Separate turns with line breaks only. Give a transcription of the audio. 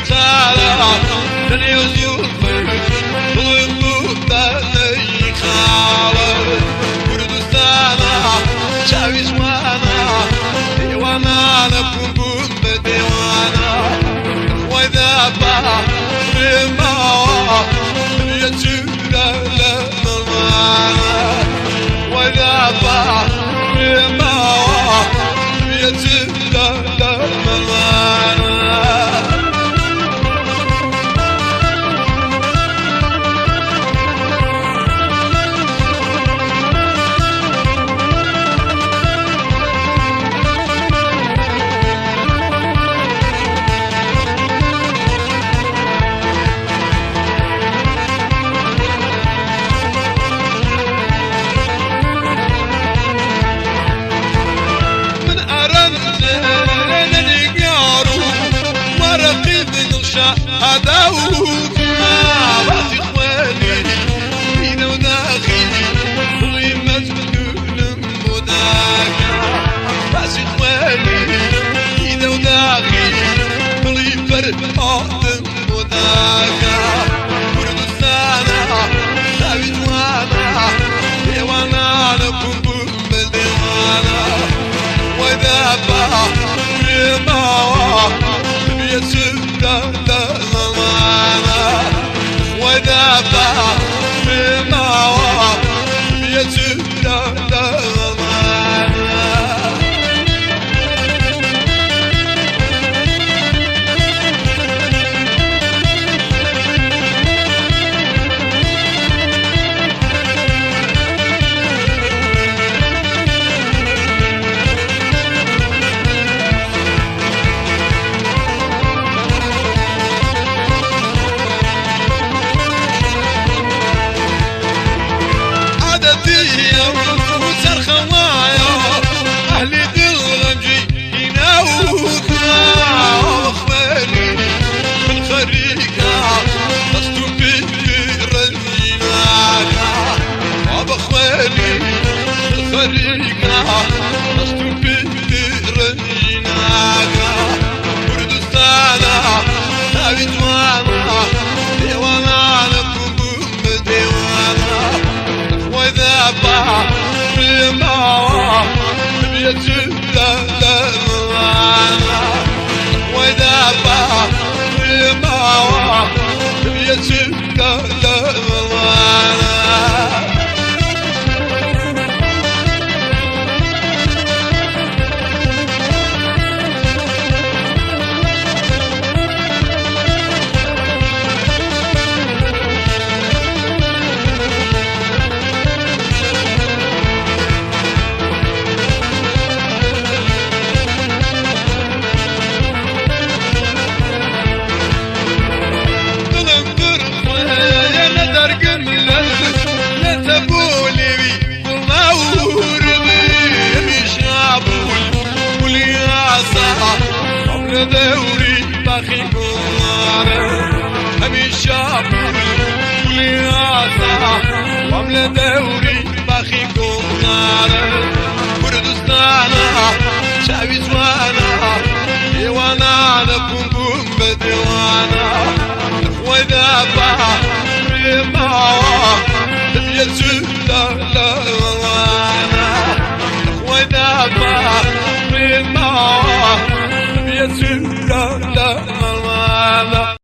تالا دنيا زلفك ضلبوطاني خالد كردستانا شاوي جوانا ديوانا نكون بوم ديوانا وإذا با رما يجودا لمانا وإذا با رما يجودا لمانا هداوك بعد إخواني فينا وداخلي كل مسجون مداك بعد إخواني فينا وداخلي كل فرقات مداك كردستانا ثابت وانا ديوانا نكون بالديوانا وإذا با رما بيسر وإذا با رما بيسر وإذا با رما بيسر دوري باخي قمارة هميشة بولي عطا وعمل دوري باخي قمارة كردستانا شعبي زوانا ديوانا نكون بوم بديوانا وإذا با رما بيسر لوانا وإذا با رما بيسر